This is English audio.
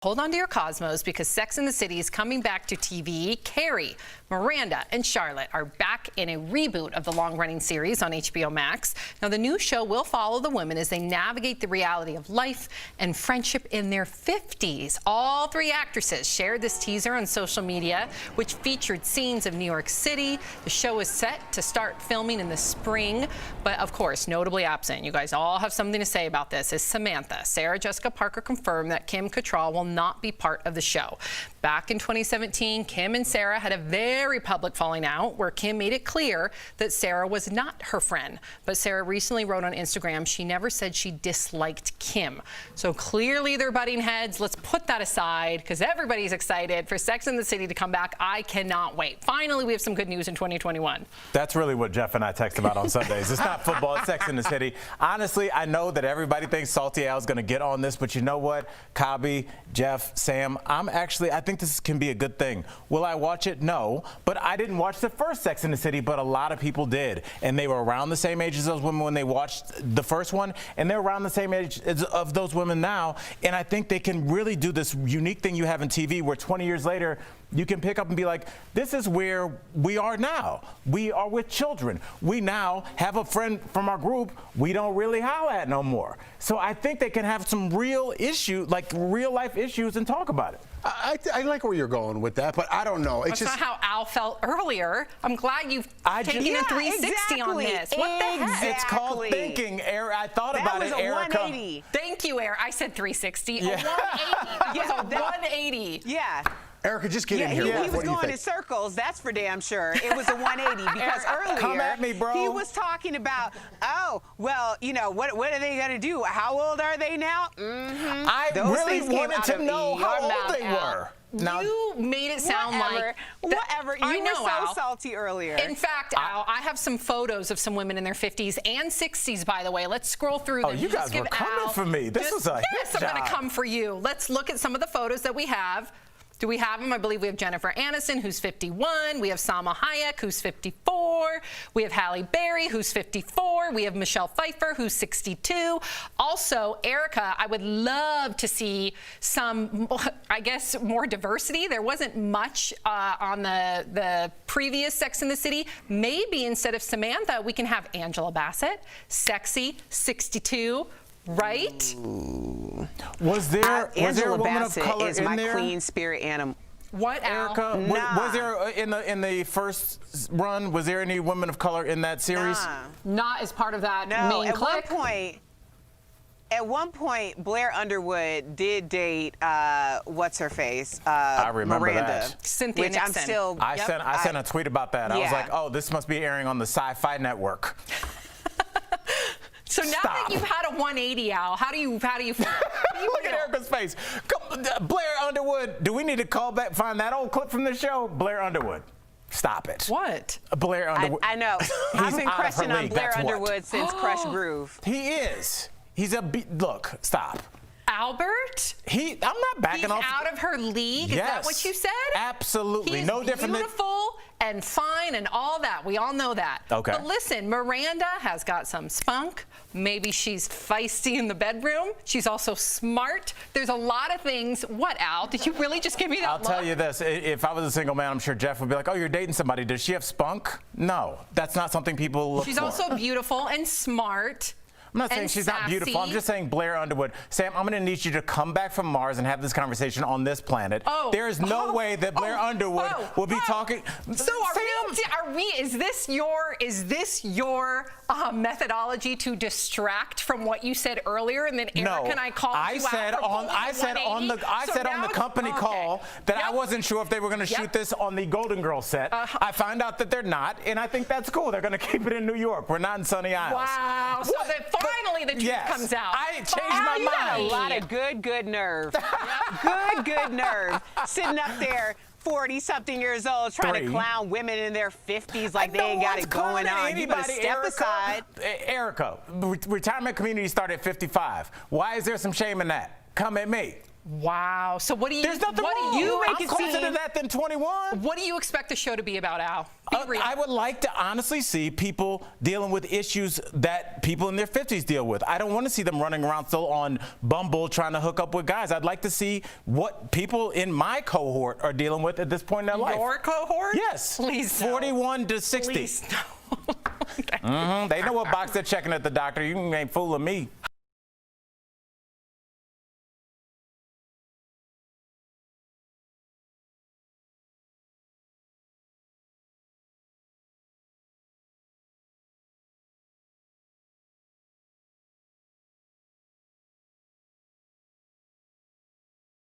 Hold on to your cosmos because Sex and the City is coming back to TV. Carrie, Miranda, and Charlotte are back in a reboot of the long-running series on HBO Max. Now, the new show will follow the women as they navigate the reality of life and friendship in their 50s. All three actresses shared this teaser on social media, which featured scenes of New York City. The show is set to start filming in the spring, but of course, notably absent, you guys all have something to say about this, is Samantha. Sarah Jessica Parker confirmed that Kim Cattrall will not be part of the show. Back in 2017, Kim and Sarah had a very public falling out where Kim made it clear that Sarah was not her friend. But Sarah recently wrote on Instagram she never said she disliked Kim. So clearly they're butting heads. Let's put that aside because everybody's excited for Sex and the City to come back. I cannot wait. Finally, we have some good news in 2021. That's really what Jeff and I text about on Sundays. It's not football, it's Sex and the City. Honestly, I know that everybody thinks Salty Al's going to get on this, but you know what? Kabi, Jeff, Sam, I think this can be a good thing. Will I watch it? No. But I didn't watch the first Sex and the City, but a lot of people did. And they were around the same age as those women when they watched the first one, and they're around the same age as of those women now. And I think they can really do this unique thing you have in TV where 20 years later, you can pick up and be like, this is where we are now. We are with children. We now have a friend from our group we don't really howl at no more. So I think they can have some real issue, like real life issues, and talk about it. I like where you're going with that, but I don't know. That's not how Al felt earlier. I'm glad you've taken a 360 on this. What the heck? It's called thinking, Eric. I thought about it, Erica. 180. Thank you, Eric. I said 360. Yeah. A 180. That was a 180. Yeah. Erica, just get in here. He was going in circles, that's for damn sure. It was a 180 because earlier come at me, bro. He was talking about, oh, well, you know, what are they going to do? How old are they now? Mm-hmm. I really wanted to know how old they were. Now, you made it sound like whatever. You were so salty earlier. In fact, Al, I have some photos of some women in their 50s and 60s, by the way. Let's scroll through them. Oh, you guys were coming for me. This was a hit Yes, I'm going to come for you. Let's look at some of the photos that we have. Do we have them? I believe we have Jennifer Aniston, who's 51. We have Salma Hayek, who's 54. We have Halle Berry, who's 54. We have Michelle Pfeiffer, who's 62. Also, Erica, I would love to see some, I guess, more diversity. There wasn't much on the previous Sex and the City. Maybe instead of Samantha, we can have Angela Bassett, sexy, 62. Right? Ooh. Was there a woman of color is in my there? queen spirit animal. What, Erica? Was there in the first run? Was there any women of color in that series? Not as part of that main clique. At one point, Blair Underwood did date what's her face? I remember Miranda, that. Cynthia which Nixon. I'm still. I sent a tweet about that. I was like, oh, this must be airing on the Sci-Fi Network. So now that you've had a 180, Al, how do you feel? Look at Erica's face. Blair Underwood. Do we need to call back, find that old clip from the show? Blair Underwood. Stop it. What? Blair Underwood. I know. I've been crushing on Blair Underwood since Crush Groove. He is. He's a look. Stop. Albert? I'm not backing off. He's out of her league? Yes. Is that what you said? Absolutely. He's no different beautiful and fine and all that. We all know that. Okay. But listen, Miranda has got some spunk. Maybe she's feisty in the bedroom. She's also smart. There's a lot of things. What, Al? Did you really just give me that I'll tell you this. If I was a single man, I'm sure Jeff would be like, oh, you're dating somebody. Does she have spunk? No. That's not something people look for. She's also beautiful and smart. I'm not saying she's not beautiful. I'm just saying Blair Underwood. Sam, I'm going to need you to come back from Mars and have this conversation on this planet. There is no way that Blair Underwood will be talking. So is this your methodology to distract from what you said earlier? And then Eric and I called you out. I said on the company call that I wasn't sure if they were going to shoot this on the Golden Girls set. I find out that they're not, and I think that's cool. They're going to keep it in New York. We're not in Sunny Isles. Wow. So finally the truth comes out. I changed my mind. You got a lot of good nerve. good nerve. Sitting up there, 40-something years old, trying to clown women in their 50s like they ain't got it going on. You better step aside. Erica, retirement community started at 55. Why is there some shame in that? Come at me. Wow. So what do you? There's nothing wrong. I'm closer to that than 21. What do you expect the show to be about, Al? I would like to honestly see people dealing with issues that people in their 50s deal with. I don't want to see them running around still on Bumble trying to hook up with guys. I'd like to see what people in my cohort are dealing with at this point in their life. Your cohort? Yes. Please no. 41 to 60. Please no. They know what box they're checking at the doctor. You ain't fooling me.